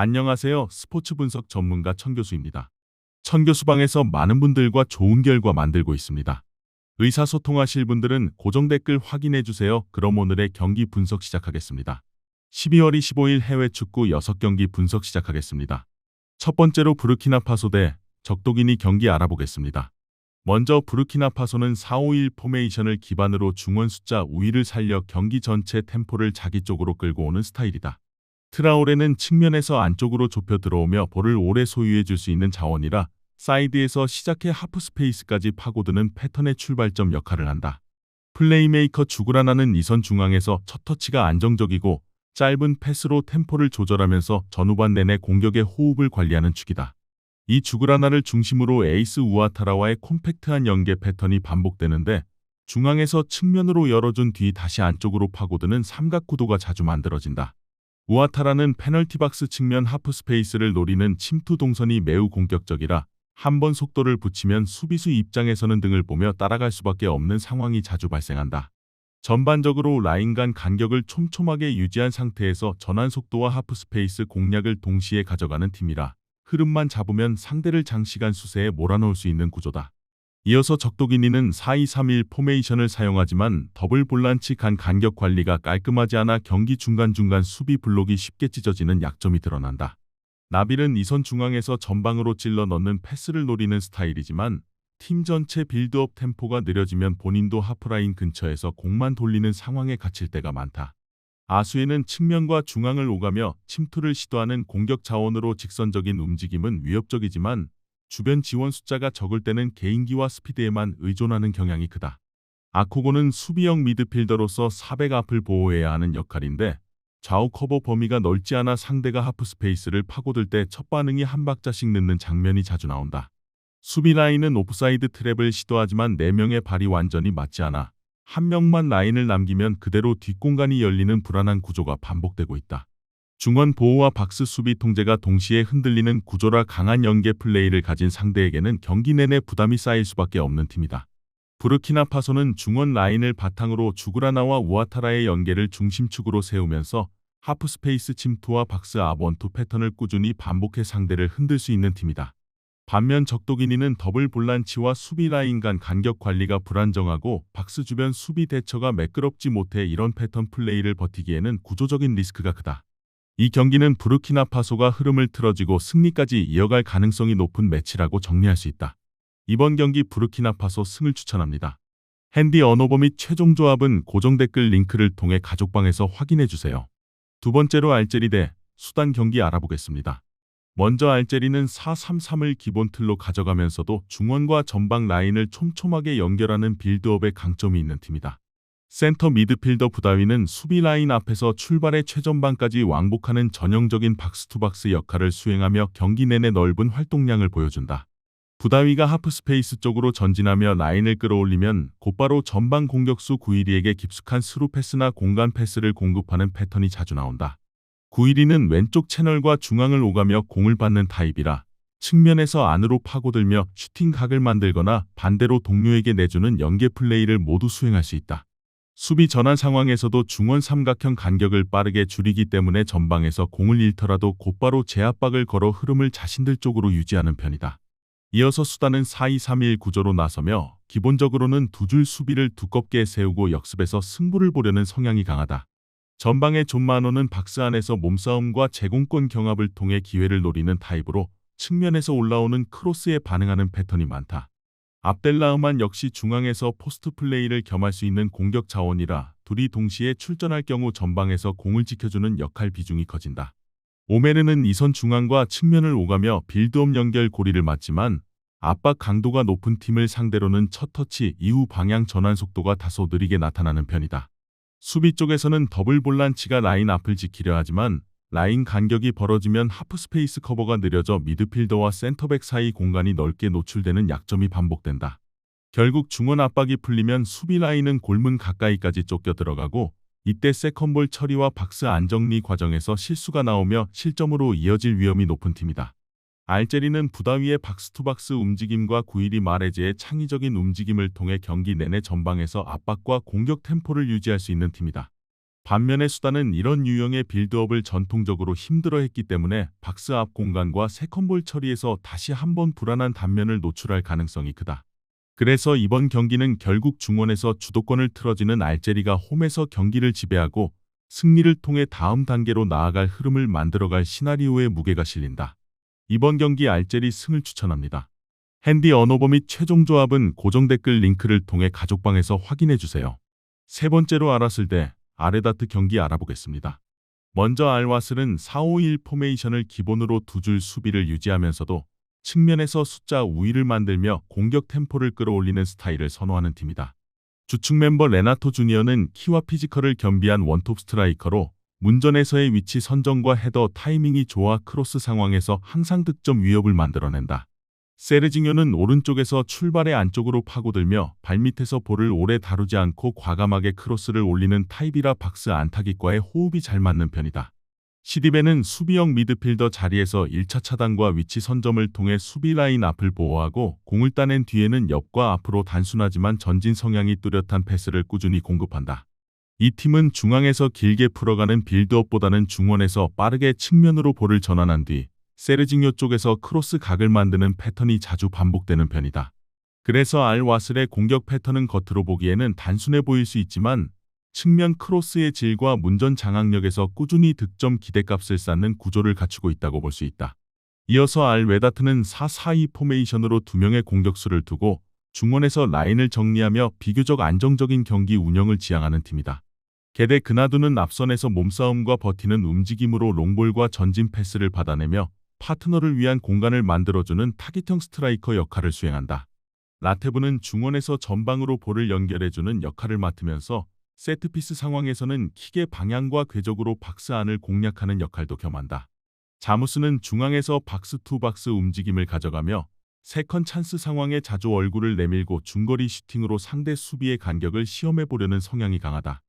안녕하세요. 스포츠 분석 전문가 천교수입니다. 천교수방에서 많은 분들과 좋은 결과 만들고 있습니다. 의사소통하실 분들은 고정 댓글 확인해 주세요. 그럼 오늘의 경기 분석 시작하겠습니다. 12월 25일 해외 축구 6경기 분석 시작하겠습니다. 첫 번째로 부르키나파소 대 적도기니 경기 알아보겠습니다. 먼저 부르키나파소는 4-5-1 포메이션을 기반으로 중원 숫자 우위를 살려 경기 전체 템포를 자기 쪽으로 끌고 오는 스타일이다. 트라오레는 측면에서 안쪽으로 좁혀 들어오며 볼을 오래 소유해 줄 수 있는 자원이라 사이드에서 시작해 하프 스페이스까지 파고드는 패턴의 출발점 역할을 한다. 플레이메이커 주그라나는 이선 중앙에서 첫 터치가 안정적이고 짧은 패스로 템포를 조절하면서 전후반 내내 공격의 호흡을 관리하는 축이다. 이 주그라나를 중심으로 에이스 우아타라와의 콤팩트한 연계 패턴이 반복되는데 중앙에서 측면으로 열어준 뒤 다시 안쪽으로 파고드는 삼각 구도가 자주 만들어진다. 우아타라는 페널티 박스 측면 하프 스페이스를 노리는 침투 동선이 매우 공격적이라 한 번 속도를 붙이면 수비수 입장에서는 등을 보며 따라갈 수밖에 없는 상황이 자주 발생한다. 전반적으로 라인 간 간격을 촘촘하게 유지한 상태에서 전환 속도와 하프 스페이스 공략을 동시에 가져가는 팀이라 흐름만 잡으면 상대를 장시간 수세에 몰아넣을 수 있는 구조다. 이어서 적도기니는 4-2-3-1 포메이션을 사용하지만 더블 볼란치 간 간격 관리가 깔끔하지 않아 경기 중간중간 수비 블록이 쉽게 찢어지는 약점이 드러난다. 나빌은 이선 중앙에서 전방으로 찔러 넣는 패스를 노리는 스타일이지만 팀 전체 빌드업 템포가 느려지면 본인도 하프라인 근처에서 공만 돌리는 상황에 갇힐 때가 많다. 아수에는 측면과 중앙을 오가며 침투를 시도하는 공격 자원으로 직선적인 움직임은 위협적이지만 주변 지원 숫자가 적을 때는 개인기와 스피드에만 의존하는 경향이 크다. 아코고는 수비형 미드필더로서 400 앞을 보호해야 하는 역할인데 좌우 커버 범위가 넓지 않아 상대가 하프 스페이스를 파고들 때 첫 반응이 한 박자씩 늦는 장면이 자주 나온다. 수비 라인은 오프사이드 트랩을 시도하지만 4명의 발이 완전히 맞지 않아 한 명만 라인을 남기면 그대로 뒷공간이 열리는 불안한 구조가 반복되고 있다. 중원 보호와 박스 수비 통제가 동시에 흔들리는 구조라 강한 연계 플레이를 가진 상대에게는 경기 내내 부담이 쌓일 수밖에 없는 팀이다. 부르키나파소는 중원 라인을 바탕으로 주그라나와 우아타라의 연계를 중심축으로 세우면서 하프 스페이스 침투와 박스 앞 원투 패턴을 꾸준히 반복해 상대를 흔들 수 있는 팀이다. 반면 적도기니는 더블 볼란치와 수비 라인 간 간격 관리가 불안정하고 박스 주변 수비 대처가 매끄럽지 못해 이런 패턴 플레이를 버티기에는 구조적인 리스크가 크다. 이 경기는 부르키나파소가 흐름을 틀어지고 승리까지 이어갈 가능성이 높은 매치라고 정리할 수 있다. 이번 경기 부르키나파소 승을 추천합니다. 핸디 언어버 및 최종 조합은 고정 댓글 링크를 통해 가족방에서 확인해주세요. 두 번째로 알제리 대 수단 경기 알아보겠습니다. 먼저 알제리는 4-3-3을 기본 틀로 가져가면서도 중원과 전방 라인을 촘촘하게 연결하는 빌드업에 강점이 있는 팀이다. 센터 미드필더 부다위는 수비 라인 앞에서 출발해 최전방까지 왕복하는 전형적인 박스투박스 역할을 수행하며 경기 내내 넓은 활동량을 보여준다. 부다위가 하프 스페이스 쪽으로 전진하며 라인을 끌어올리면 곧바로 전방 공격수 구이리에게 깊숙한 스루 패스나 공간 패스를 공급하는 패턴이 자주 나온다. 구이리는 왼쪽 채널과 중앙을 오가며 공을 받는 타입이라 측면에서 안으로 파고들며 슈팅 각을 만들거나 반대로 동료에게 내주는 연계 플레이를 모두 수행할 수 있다. 수비 전환 상황에서도 중원 삼각형 간격을 빠르게 줄이기 때문에 전방에서 공을 잃더라도 곧바로 제압박을 걸어 흐름을 자신들 쪽으로 유지하는 편이다. 이어서 수단은 4-2-3-1 구조로 나서며 기본적으로는 두 줄 수비를 두껍게 세우고 역습에서 승부를 보려는 성향이 강하다. 전방의 존 마노는 박스 안에서 몸싸움과 제공권 경합을 통해 기회를 노리는 타입으로 측면에서 올라오는 크로스에 반응하는 패턴이 많다. 압델라흐만 역시 중앙에서 포스트 플레이를 겸할 수 있는 공격 자원이라 둘이 동시에 출전할 경우 전방에서 공을 지켜주는 역할 비중이 커진다. 오메르는 이선 중앙과 측면을 오가며 빌드업 연결 고리를 맞지만 압박 강도가 높은 팀을 상대로는 첫 터치 이후 방향 전환 속도가 다소 느리게 나타나는 편이다. 수비 쪽에서는 더블 볼란치가 라인 앞을 지키려 하지만 라인 간격이 벌어지면 하프 스페이스 커버가 느려져 미드필더와 센터백 사이 공간이 넓게 노출되는 약점이 반복된다. 결국 중원 압박이 풀리면 수비 라인은 골문 가까이까지 쫓겨 들어가고 이때 세컨볼 처리와 박스 안정리 과정에서 실수가 나오며 실점으로 이어질 위험이 높은 팀이다. 알제리는 부다위의 박스투박스 움직임과 구이리 마레즈의 창의적인 움직임을 통해 경기 내내 전방에서 압박과 공격 템포를 유지할 수 있는 팀이다. 반면에 수단은 이런 유형의 빌드업을 전통적으로 힘들어했기 때문에 박스 앞 공간과 세컨볼 처리에서 다시 한번 불안한 단면을 노출할 가능성이 크다. 그래서 이번 경기는 결국 중원에서 주도권을 틀어지는 알제리가 홈에서 경기를 지배하고 승리를 통해 다음 단계로 나아갈 흐름을 만들어갈 시나리오에 무게가 실린다. 이번 경기 알제리 승을 추천합니다. 핸디 언어버 및 최종 조합은 고정 댓글 링크를 통해 가족방에서 확인해주세요. 세 번째로 알았을 때 아레다트 경기 알아보겠습니다. 먼저 알와슬은 4-5-1 포메이션을 기본으로 두 줄 수비를 유지하면서도 측면에서 숫자 우위를 만들며 공격 템포를 끌어올리는 스타일을 선호하는 팀이다. 주축 멤버 레나토 주니어는 키와 피지컬을 겸비한 원톱 스트라이커로 문전에서의 위치 선정과 헤더 타이밍이 좋아 크로스 상황에서 항상 득점 위협을 만들어낸다. 세르징요는 오른쪽에서 출발의 안쪽으로 파고들며 발밑에서 볼을 오래 다루지 않고 과감하게 크로스를 올리는 타입이라 박스 안타기과의 호흡이 잘 맞는 편이다. 시디베는 수비형 미드필더 자리에서 1차 차단과 위치 선점을 통해 수비 라인 앞을 보호하고 공을 따낸 뒤에는 옆과 앞으로 단순하지만 전진 성향이 뚜렷한 패스를 꾸준히 공급한다. 이 팀은 중앙에서 길게 풀어가는 빌드업보다는 중원에서 빠르게 측면으로 볼을 전환한 뒤 세르징요 쪽에서 크로스 각을 만드는 패턴이 자주 반복되는 편이다. 그래서 알와슬의 공격 패턴은 겉으로 보기에는 단순해 보일 수 있지만 측면 크로스의 질과 문전 장악력에서 꾸준히 득점 기대값을 쌓는 구조를 갖추고 있다고 볼 수 있다. 이어서 알웨다트는 4-4-2 포메이션으로 2명의 공격수를 두고 중원에서 라인을 정리하며 비교적 안정적인 경기 운영을 지향하는 팀이다. 게대 그나두는 앞선에서 몸싸움과 버티는 움직임으로 롱볼과 전진 패스를 받아내며 파트너를 위한 공간을 만들어주는 타깃형 스트라이커 역할을 수행한다. 라테브는 중원에서 전방으로 볼을 연결해주는 역할을 맡으면서 세트피스 상황에서는 킥의 방향과 궤적으로 박스 안을 공략하는 역할도 겸한다. 자무스는 중앙에서 박스 투 박스 움직임을 가져가며 세컨 찬스 상황에 자주 얼굴을 내밀고 중거리 슈팅으로 상대 수비의 간격을 시험해보려는 성향이 강하다.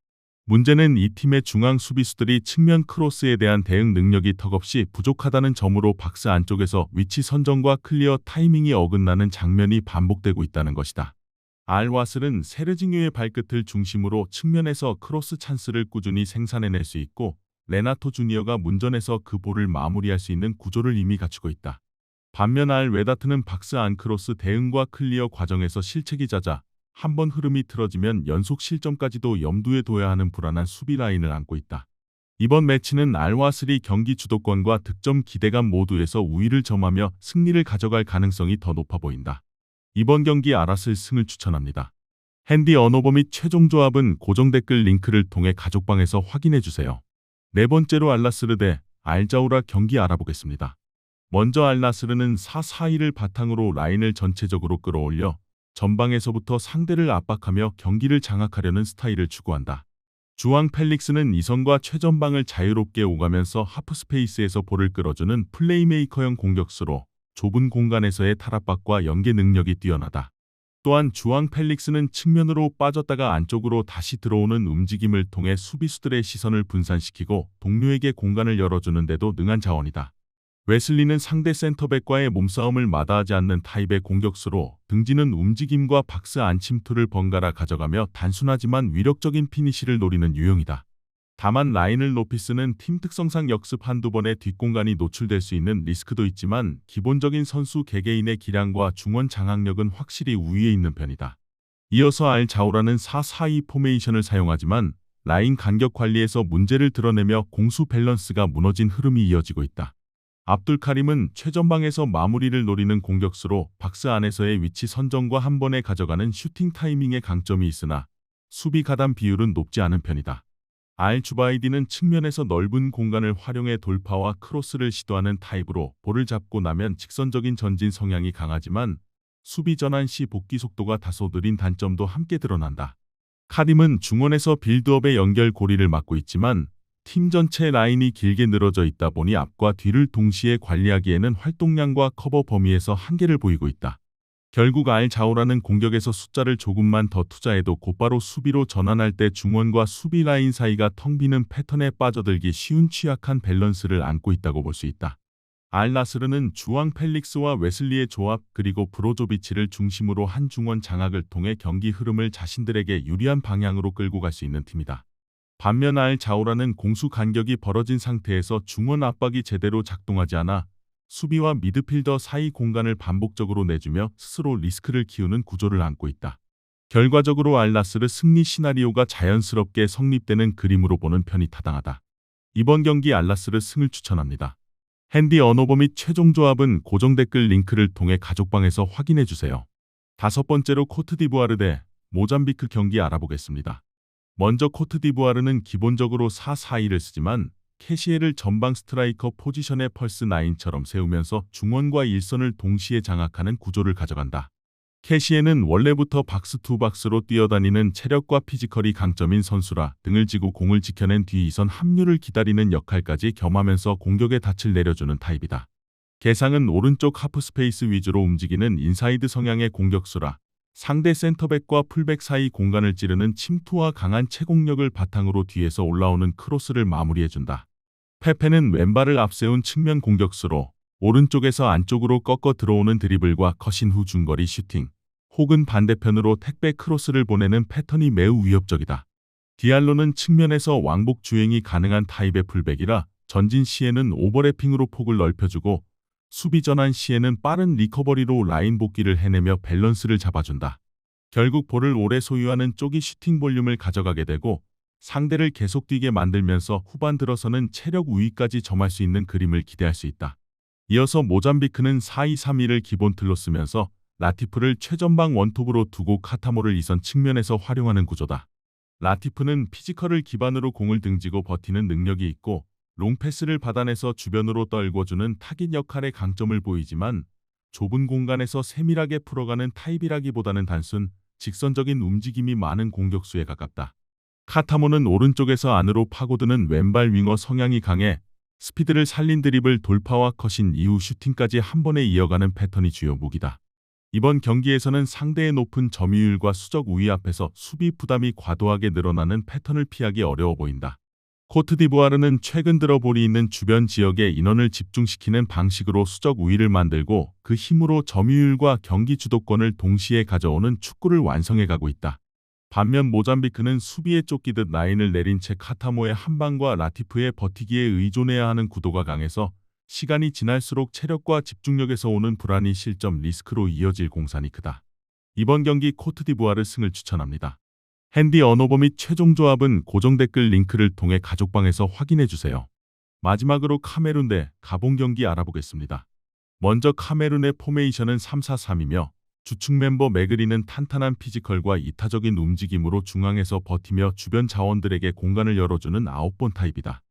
문제는 이 팀의 중앙 수비수들이 측면 크로스에 대한 대응 능력이 턱없이 부족하다는 점으로 박스 안쪽에서 위치 선정과 클리어 타이밍이 어긋나는 장면이 반복되고 있다는 것이다. 알와슬은 세르징요의 발끝을 중심으로 측면에서 크로스 찬스를 꾸준히 생산해낼 수 있고 레나토 주니어가 문전에서 그 볼을 마무리할 수 있는 구조를 이미 갖추고 있다. 반면 알웨다트는 박스 안 크로스 대응과 클리어 과정에서 실책이 잦아 한번 흐름이 틀어지면 연속 실점까지도 염두에 둬야 하는 불안한 수비 라인을 안고 있다. 이번 매치는 알와슬이 경기 주도권과 득점 기대감 모두에서 우위를 점하며 승리를 가져갈 가능성이 더 높아 보인다. 이번 경기 알았을 승을 추천합니다. 핸디 언어버 및 최종 조합은 고정 댓글 링크를 통해 가족방에서 확인해주세요. 네 번째로 알나스르 대 알자우라 경기 알아보겠습니다. 먼저 알나스르는 4-4-2를 바탕으로 라인을 전체적으로 끌어올려 전방에서부터 상대를 압박하며 경기를 장악하려는 스타일을 추구한다. 주앙 펠릭스는 이선과 최전방을 자유롭게 오가면서 하프 스페이스에서 볼을 끌어주는 플레이메이커형 공격수로 좁은 공간에서의 탈압박과 연계 능력이 뛰어나다. 또한 주앙 펠릭스는 측면으로 빠졌다가 안쪽으로 다시 들어오는 움직임을 통해 수비수들의 시선을 분산시키고 동료에게 공간을 열어주는 데도 능한 자원이다. 웨슬리는 상대 센터백과의 몸싸움을 마다하지 않는 타입의 공격수로 등지는 움직임과 박스 안 침투를 번갈아 가져가며 단순하지만 위력적인 피니시를 노리는 유형이다. 다만 라인을 높이 쓰는 팀 특성상 역습 한두 번의 뒷공간이 노출될 수 있는 리스크도 있지만 기본적인 선수 개개인의 기량과 중원 장악력은 확실히 우위에 있는 편이다. 이어서 알자우라는 4-4-2 포메이션을 사용하지만 라인 간격 관리에서 문제를 드러내며 공수 밸런스가 무너진 흐름이 이어지고 있다. 압둘카림은 최전방에서 마무리를 노리는 공격수로 박스 안에서의 위치 선정과 한 번에 가져가는 슈팅 타이밍에 강점이 있으나 수비 가담 비율은 높지 않은 편이다. 알주바이디는 측면에서 넓은 공간을 활용해 돌파와 크로스를 시도하는 타입으로 볼을 잡고 나면 직선적인 전진 성향이 강하지만 수비 전환 시 복귀 속도가 다소 느린 단점도 함께 드러난다. 카림은 중원에서 빌드업의 연결 고리를 맡고 있지만 팀 전체 라인이 길게 늘어져 있다 보니 앞과 뒤를 동시에 관리하기에는 활동량과 커버 범위에서 한계를 보이고 있다. 결국 알자우라는 공격에서 숫자를 조금만 더 투자해도 곧바로 수비로 전환할 때 중원과 수비 라인 사이가 텅 비는 패턴에 빠져들기 쉬운 취약한 밸런스를 안고 있다고 볼 수 있다. 알나스르는 주앙 펠릭스와 웨슬리의 조합 그리고 브로조비치를 중심으로 한 중원 장악을 통해 경기 흐름을 자신들에게 유리한 방향으로 끌고 갈 수 있는 팀이다. 반면 알자오라는 공수 간격이 벌어진 상태에서 중원 압박이 제대로 작동하지 않아 수비와 미드필더 사이 공간을 반복적으로 내주며 스스로 리스크를 키우는 구조를 안고 있다. 결과적으로 알나스르 승리 시나리오가 자연스럽게 성립되는 그림으로 보는 편이 타당하다. 이번 경기 알나스르 승을 추천합니다. 핸디 언어버 및 최종 조합은 고정 댓글 링크를 통해 가족방에서 확인해주세요. 다섯 번째로 코트디부아르 대 모잠비크 경기 알아보겠습니다. 먼저 코트디부아르는 기본적으로 4-4-2를 쓰지만 캐시에를 전방 스트라이커 포지션의 펄스 9처럼 세우면서 중원과 일선을 동시에 장악하는 구조를 가져간다. 캐시에는 원래부터 박스 투 박스로 뛰어다니는 체력과 피지컬이 강점인 선수라 등을 지고 공을 지켜낸 뒤 이선 합류를 기다리는 역할까지 겸하면서 공격의 닻을 내려주는 타입이다. 개상은 오른쪽 하프스페이스 위주로 움직이는 인사이드 성향의 공격수라 상대 센터백과 풀백 사이 공간을 찌르는 침투와 강한 채공력을 바탕으로 뒤에서 올라오는 크로스를 마무리해준다. 페페는 왼발을 앞세운 측면 공격수로 오른쪽에서 안쪽으로 꺾어 들어오는 드리블과 컷인 후 중거리 슈팅, 혹은 반대편으로 택배 크로스를 보내는 패턴이 매우 위협적이다. 디알로는 측면에서 왕복 주행이 가능한 타입의 풀백이라 전진 시에는 오버래핑으로 폭을 넓혀주고 수비 전환 시에는 빠른 리커버리로 라인 복귀를 해내며 밸런스를 잡아준다. 결국 볼을 오래 소유하는 쪽이 슈팅 볼륨을 가져가게 되고 상대를 계속 뛰게 만들면서 후반 들어서는 체력 우위까지 점할 수 있는 그림을 기대할 수 있다. 이어서 모잠비크는 4-2-3-1을 기본 틀로 쓰면서 라티프를 최전방 원톱으로 두고 카타모를 이선 측면에서 활용하는 구조다. 라티프는 피지컬을 기반으로 공을 등지고 버티는 능력이 있고 롱패스를 받아내서 주변으로 떨궈주는 타깃 역할의 강점을 보이지만 좁은 공간에서 세밀하게 풀어가는 타입이라기보다는 단순, 직선적인 움직임이 많은 공격수에 가깝다. 카타모는 오른쪽에서 안으로 파고드는 왼발 윙어 성향이 강해 스피드를 살린 드리블 돌파와 컷인 이후 슈팅까지 한 번에 이어가는 패턴이 주요 무기다. 이번 경기에서는 상대의 높은 점유율과 수적 우위 앞에서 수비 부담이 과도하게 늘어나는 패턴을 피하기 어려워 보인다. 코트디부아르는 최근 들어 볼이 있는 주변 지역에 인원을 집중시키는 방식으로 수적 우위를 만들고 그 힘으로 점유율과 경기 주도권을 동시에 가져오는 축구를 완성해가고 있다. 반면 모잠비크는 수비에 쫓기듯 라인을 내린 채 카타모의 한방과 라티프의 버티기에 의존해야 하는 구도가 강해서 시간이 지날수록 체력과 집중력에서 오는 불안이 실점 리스크로 이어질 공산이 크다. 이번 경기 코트디부아르 승을 추천합니다. 핸디 언어버 및 최종 조합은 고정 댓글 링크를 통해 가족방에서 확인해주세요. 마지막으로 카메룬 대 가봉 경기 알아보겠습니다. 먼저 카메룬의 포메이션은 3-4-3이며 주축 멤버 메그리는 탄탄한 피지컬과 이타적인 움직임으로 중앙에서 버티며 주변 자원들에게 공간을 열어주는 아웃본 타입이다.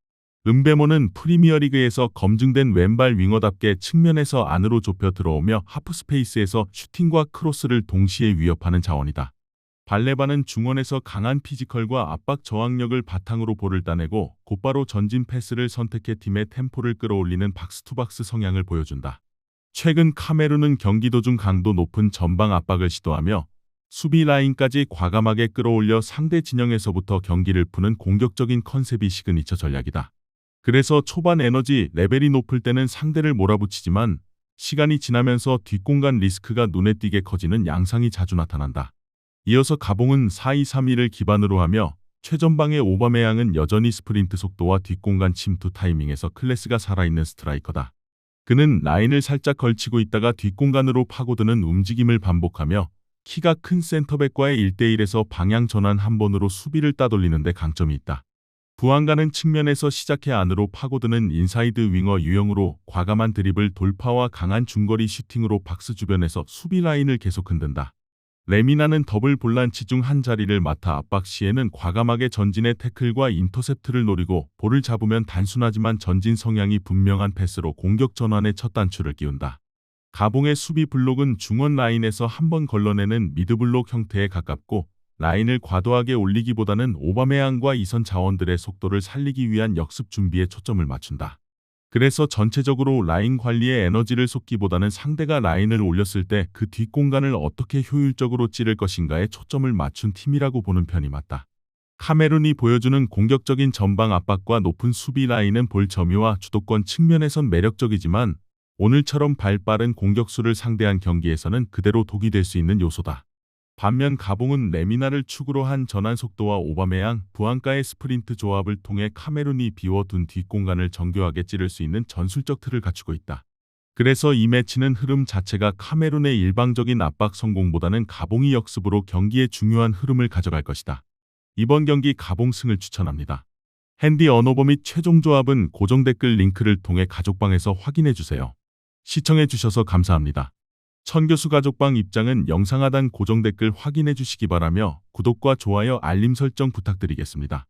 은베모는 프리미어리그에서 검증된 왼발 윙어답게 측면에서 안으로 좁혀 들어오며 하프스페이스에서 슈팅과 크로스를 동시에 위협하는 자원이다. 발레바는 중원에서 강한 피지컬과 압박 저항력을 바탕으로 볼을 따내고 곧바로 전진 패스를 선택해 팀의 템포를 끌어올리는 박스투박스 성향을 보여준다. 최근 카메룬은 경기 도중 강도 높은 전방 압박을 시도하며 수비 라인까지 과감하게 끌어올려 상대 진영에서부터 경기를 푸는 공격적인 컨셉이 시그니처 전략이다. 그래서 초반 에너지 레벨이 높을 때는 상대를 몰아붙이지만 시간이 지나면서 뒷공간 리스크가 눈에 띄게 커지는 양상이 자주 나타난다. 이어서 가봉은 4-2-3-1을 기반으로 하며 최전방의 오바메양은 여전히 스프린트 속도와 뒷공간 침투 타이밍에서 클래스가 살아있는 스트라이커다. 그는 라인을 살짝 걸치고 있다가 뒷공간으로 파고드는 움직임을 반복하며 키가 큰 센터백과의 1대1에서 방향 전환 한 번으로 수비를 따돌리는 데 강점이 있다. 부안가는 측면에서 시작해 안으로 파고드는 인사이드 윙어 유형으로 과감한 드리블 돌파와 강한 중거리 슈팅으로 박스 주변에서 수비 라인을 계속 흔든다. 레미나는 더블 볼란치 중 한 자리를 맡아 압박 시에는 과감하게 전진의 태클과 인터셉트를 노리고 볼을 잡으면 단순하지만 전진 성향이 분명한 패스로 공격 전환의 첫 단추를 끼운다. 가봉의 수비 블록은 중원 라인에서 한 번 걸러내는 미드블록 형태에 가깝고 라인을 과도하게 올리기보다는 오바메양과 이선 자원들의 속도를 살리기 위한 역습 준비에 초점을 맞춘다. 그래서 전체적으로 라인 관리에 에너지를 쏟기보다는 상대가 라인을 올렸을 때 그 뒷공간을 어떻게 효율적으로 찌를 것인가에 초점을 맞춘 팀이라고 보는 편이 맞다. 카메룬이 보여주는 공격적인 전방 압박과 높은 수비 라인은 볼 점유와 주도권 측면에선 매력적이지만 오늘처럼 발빠른 공격수를 상대한 경기에서는 그대로 독이 될 수 있는 요소다. 반면 가봉은 레미나를 축으로 한 전환 속도와 오바메양, 부안가의 스프린트 조합을 통해 카메룬이 비워둔 뒷공간을 정교하게 찌를 수 있는 전술적 틀을 갖추고 있다. 그래서 이 매치는 흐름 자체가 카메룬의 일방적인 압박 성공보다는 가봉이 역습으로 경기의 중요한 흐름을 가져갈 것이다. 이번 경기 가봉승을 추천합니다. 핸디 언어버 및 최종 조합은 고정 댓글 링크를 통해 가족방에서 확인해주세요. 시청해주셔서 감사합니다. 천교수 가족방 입장은 영상 하단 고정 댓글 확인해주시기 바라며 구독과 좋아요 알림 설정 부탁드리겠습니다.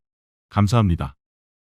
감사합니다.